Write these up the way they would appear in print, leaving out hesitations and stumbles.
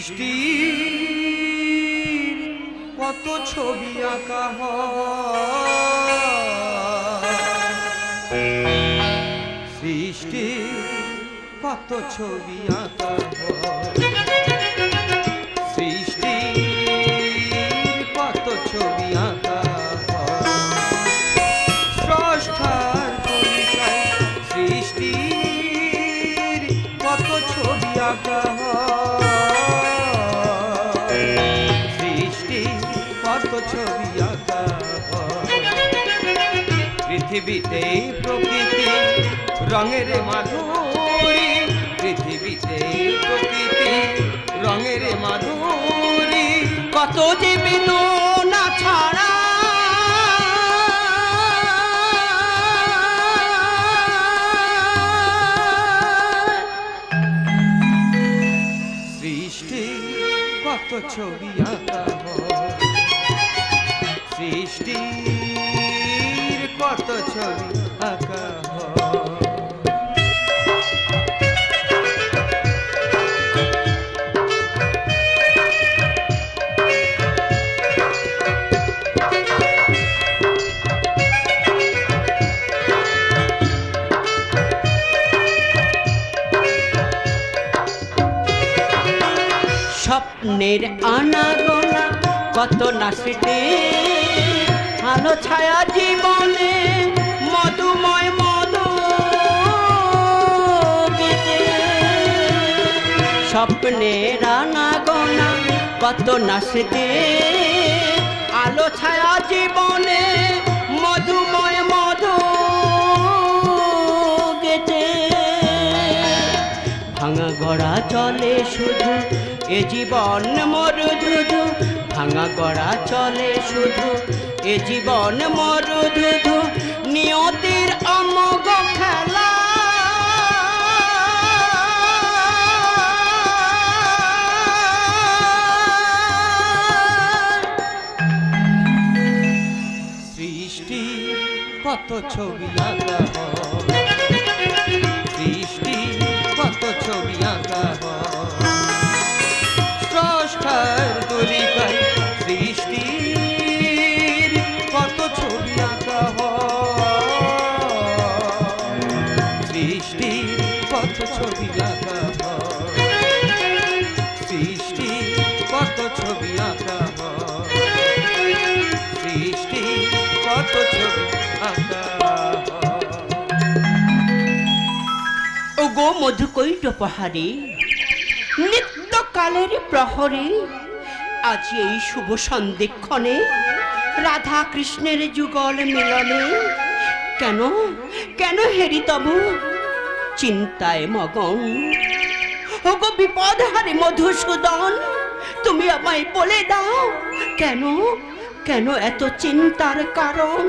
সৃষ্টি কত ছবি আঁকা সৃষ্টি কত ছবি আঁকা সৃষ্টি কত ছবি আঁকা স্রষ্টার কবিতায় সৃষ্টির কত ছবি আঁকা সৃষ্টি কত ছবি আঁকা পৃথিবীতে প্রকৃতি রঙের মাধুরী পৃথিবীতে প্রকৃতি রঙের মাধুরী কত জীবী না ছাড়া সৃষ্টি কত ছবি আঁকা সৃষ্টির কত ছবি আঁকা স্বপ্নের আনাগোনা কত নাচতে আলো ছায়া জীবনে মধুময় মধু স্বপ্নের আনাগোনা কত নাচতে আলো ছায়া জীবনে মধুময় মধু গেতে ভাঙা গড়া চলে শুধু এ জীবন মরুধুধু ভাঙা গড়া চলে শুধু এ জীবন মরুধুধু নিয়তির অমোঘ খেলা সৃষ্টি কত ছবি আঁকা সৃষ্টি কত ছবি আঁকা স্রষ্টার তুলিকায় সৃষ্টির কত ছবি আঁকা সৃষ্টি কত ছবি আঁকা সৃষ্টি কত ছবি আঁকা সৃষ্টি কত ছবি আঁকা ও গো মধুকৈট পাহাড়ে নিত্যকালের প্রহরে আজ এই শুভ সন্ধিক্ষণে রাধা কৃষ্ণের যুগল মিলনে কেন কেন হেরি তবু চিন্তায় মগন ও গো বিপদ হারে মধুসূদন তুমি আমায় বলে দাও কেন কেন এত চিন্তার কারণ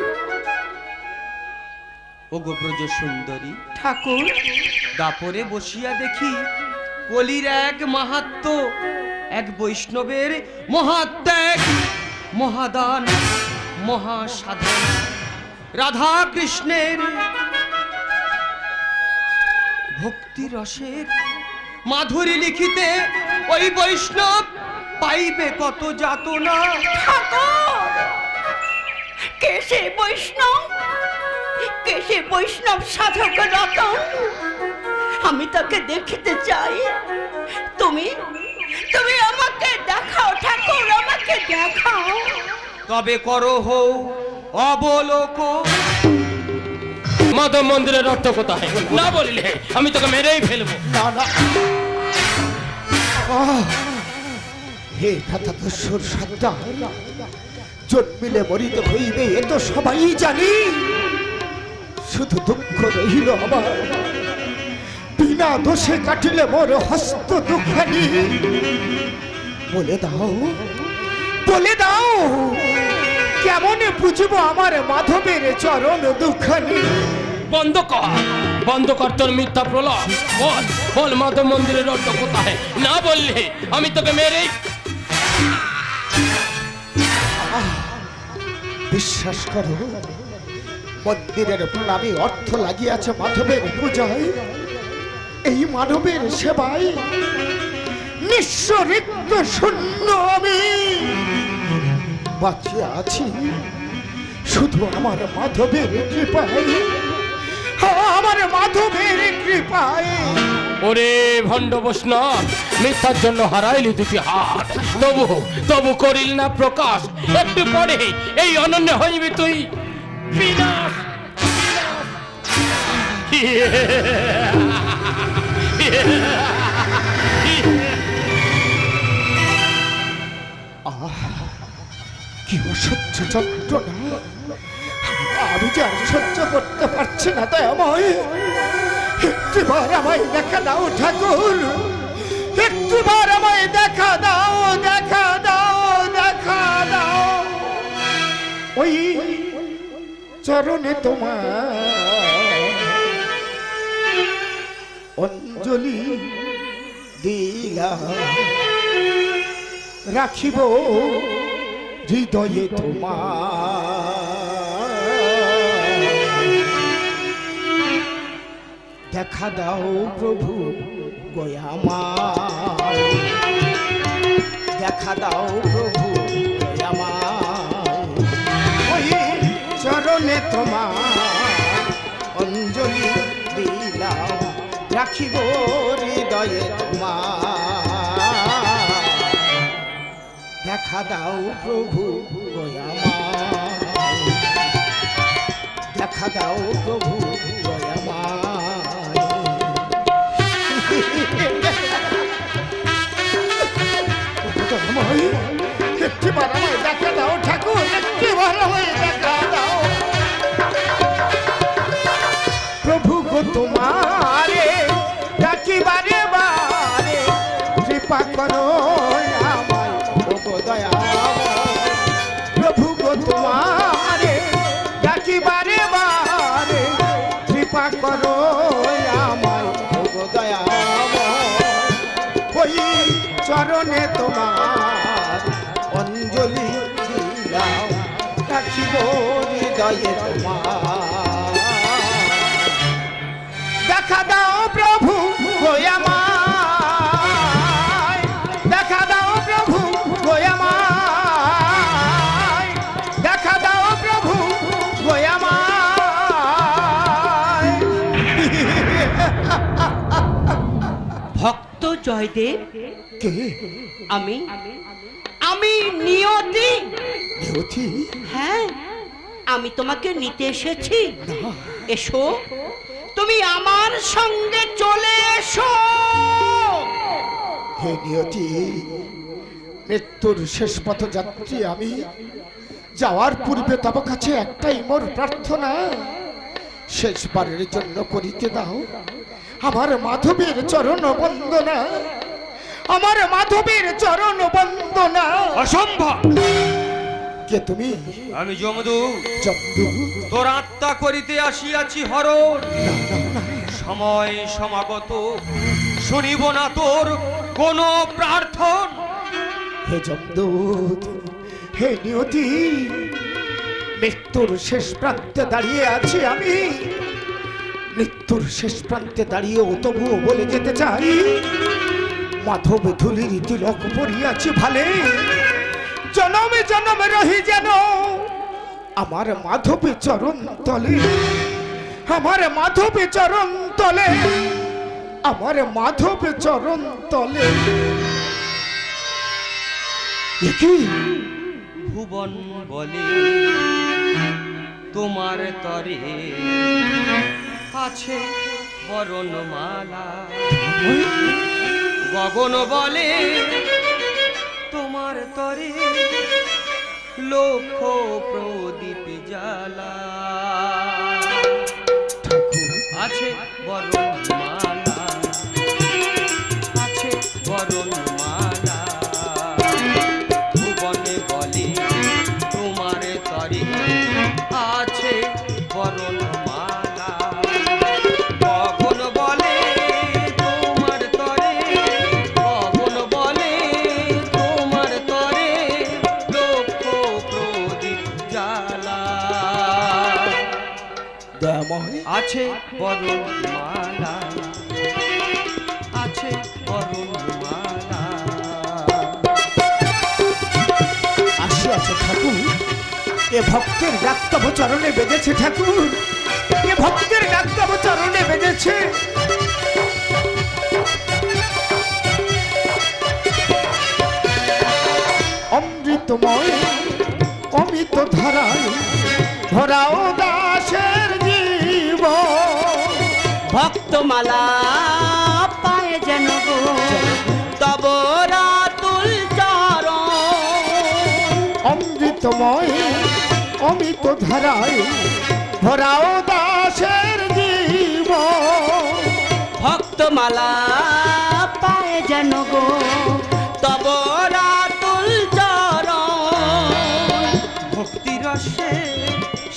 ও গো ব্রজ সুন্দরী ঠাকুর দাপরে বসিয়া দেখি কলির এক মাহাত্ম এক বৈষ্ণবের মহাত্যাগ মহাদান মহাসাধন রাধা কৃষ্ণের ভক্তি রসের মাধুরী লিখিতে ওই বৈষ্ণব পাইবে কত যাতনা ঠাকুর কে সে বৈষ্ণব কে সে বৈষ্ণব সাধক রতন আমি তাকে দেখিতে চাই তুমি তুমি আমাকে দেখাও ঠাকুর আমাকে দেখাও তবে করো হও অবলোক মাধব মন্দিরের অর্থ কোথায় না বলিলে আমি তোকে মেরেই ফেলবো না না হে ধাতাধস্যর সত্তা জন্মিলে মরিতে হইবে এ তো সবাই জানি শুধু দুঃখ রহিল আমার বিনা দোষে কাটিলে মোর হস্ত দুঃখানি বলে দাও কেমনে বুঝবো আমার মাধবের চরণ দুঃখানি বন্ধ কর তোর মিথ্যা প্রলাপ বল বল মাধব মন্দিরের অর্থ কোথায় না বললে আমি তোকে মেরেই বিশ্বাস করো মন্দিরের প্রণামী অর্থ লাগিয়াছে মাধবের পূজায় এই মানবের সেবায় নিঃস্ব রিক্ত শূন্য আমি বাঁচিয়ে আছি শুধু আমার মাধবের কৃপায়, আমার মাধবের কৃপায়। ওরে ভণ্ড বৈষ্ণব, মিথ্যার জন্য হারাইলি দুটি হাত, তবু তবু করিল না প্রকাশ। একটু পরে এই অনন্য হইবি তুই বিনাশ। কি অসহ্য যন্ত্রণা, আমি যে আর সহ্য করতে পারছি না। দয়াময়, একটিবার আমায় দেখা দাও ঠাকুর, একটিবার আমায় দেখা দাও, দেখা দাও, দেখা দাও। ওই চরণে তোমার অঞ্জলি দিলাম, রাখিব হৃদয়ে তোমার। দেখা দাও প্রভু গয়ামার, দেখা দাও প্রভু গয়ামার। ওই চরণে তোমার অঞ্জলি দিলাম, রাখিব হৃদয়ে তোমার। দেখা দাও প্রভু গয়ামার, দেখা দাও প্রভু গয়ামার। একটিবার আমায় দেখা দাও ঠাকুর, একটিবার আমায় দেখা দাও প্রভু গো তোমারে ডাকিবারে বারে, কৃপা করো আমায় গো দয়াময়। প্রভু গো তোমারে ডাকিবারে বারে, কৃপা করো আমায় গো দয়াময়। ওই চরণে তোমার অঞ্জলি দিলাম, রাখিব হৃদয়ে তোমার। দেখা দাও প্রভু গয়ামায়, দেখা দাও প্রভু গয়ামায়, দেখা দাও প্রভু গয়ামায়। ভক্ত জয়দেব, কে? আমি আমি নিয়তি। নিয়তি? হ্যাঁ, আমি তোমাকে নিতে এসেছি। এসো, তুমি আমার সঙ্গে চলে এসো। হে নিয়তি, মৃত্যুর শেষ পথযাত্রী আমি। যাওয়ার পূর্বে তব কাছে একটাই মোর প্রার্থনা, শেষবারের জন্য করিতে দাও আমার মাধবের চরণ বন্দনা, আমার মাধবের চরণ বন্দনা। অসম্ভব। কে তুমি? আমি যমদূত। যমদূত? তোর আত্মা করিতে আসিয়াছি হরণ। সময় সমাগত, শুনিব না তোর কোন প্রার্থন। হে যমদূত, হে নিয়তি, মৃত্যুর শেষ প্রান্তে দাঁড়িয়ে আছি আমি। মৃত্যুর শেষ প্রান্তে দাঁড়িয়ে তবুও বলে যেতে চাই, মাধব ধুলির তিলক পরিয়াছি ভালে, জনমে জনমে রহি যেন আমার মাধবে চরণ তলে, আমার মাধবে চরণ তলে, আমার মাধবে চরণ তলে। কি ভুবন বলে তোমার তরে আছে বরণমালা, গগন বলে তোমার তরে লক্ষ প্রদীপ জ্বালা, আছে বরণমালা, আছে বরণমালা। ভুবনে বলে তোমার তরে আছে বরণমালা, গগন বলে তোমার তরে, গগন বলে তোমার তরে লক্ষ প্রদীপ জ্বালা, আছে বরণমালা, আছে বরণমালা। এ ভক্তের ডাক তব চরণে বেজেছে ঠাকুর, এ ভক্তের ডাক তব চরণে বেজেছে। অমৃতময় অমিত ধারায় ভরাও দাসের জীব, ভক্তমালা পায়ে যেন গো তব রাতুল চরণ। অমৃতময় অমিত ধারায় ভরাও দাসের জীব, ভক্তমালা পায়ে যেন গো তব রাতুল চরণ। ভক্তি রসে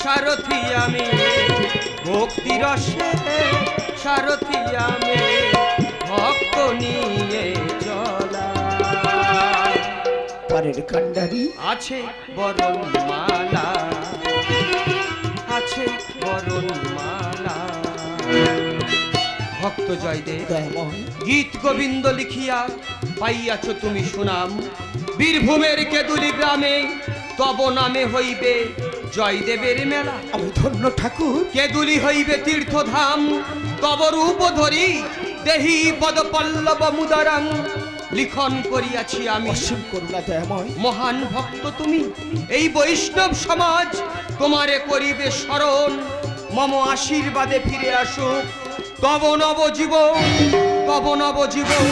সারথি আমি, ভক্তি রসে সারথি আমি, ভক্ত নিয়ে চলা। পারের কান্ডারি আছে বরণ মালা, আছে বরণ মালা। ভক্ত জয়দেব দয়াময় গীত গোবিন্দ লিখিয়া পাইয়াছ তুমি সুনাম। বীরভূমের কেদুলি গ্রামে তব নামে হইবে জয়দেবের মেলা। আমি ধন্য ঠাকুর, কেদুলি হইবে তীর্থধাম, তব রূপ ধরি দেহি পদ পল্লব মুদারাং। লিখন করিয়াছি আমি, অসীম করুণা দয়াময়। মহান ভক্ত তুমি, এই বৈষ্ণব সমাজ তোমারে করিবে স্মরণ। মম আশীর্বাদে ফিরে আসুক তব নবজীবন, তব নবজীবন,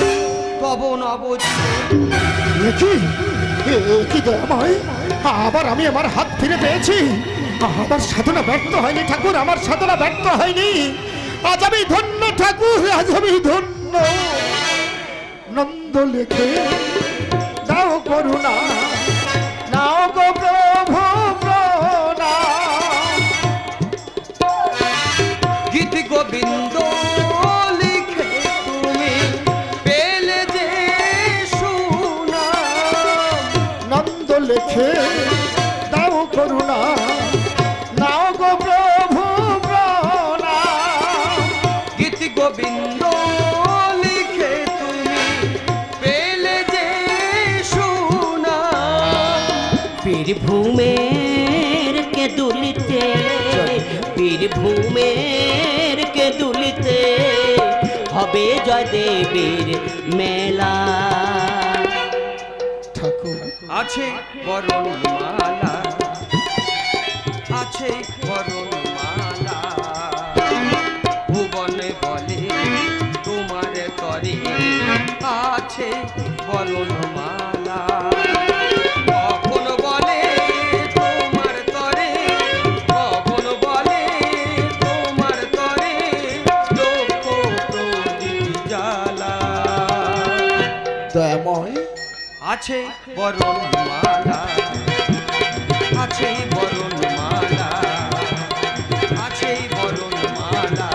তব নবজীবন। কি দয়াময়, আবার আমি আমার হাত ফিরে পেয়েছি। আমার সাধনা ব্যর্থ হয়নি ঠাকুর, আমার সাধনা ব্যর্থ হয়নি। আজ আমি ধন্য ঠাকুর, আজ আমি ধন্য। নন্দ লেখে দাও করুণা, নাও গো প্রভু প্রণাম। গীত গোবিন্দ লিখে তুমি পেলে যে সুনাম। নন্দ লেখে দাও করুণা, নাও গো প্রভু প্রণাম। গীত গোবিন্দ লিখে তুমি পেলে যে সুনাম। বীরভূমের কেদুলিতে, বীরভূমের কেদুলিতে হবে জয়দেবের মেলা। ঠাকুর আছে বরণ মালা, আছে বরণ মালা। ভুবনে বলে তোমার তরে আছে বরণ মালা। কখন বলে তোমার তরে, কখন বলে তোমার তরে, লক্ষ প্রদীপ জ্বালা। দয়াময় আছে বরণ মালা, আছে বরণ মালা, আছে বরণ মালা।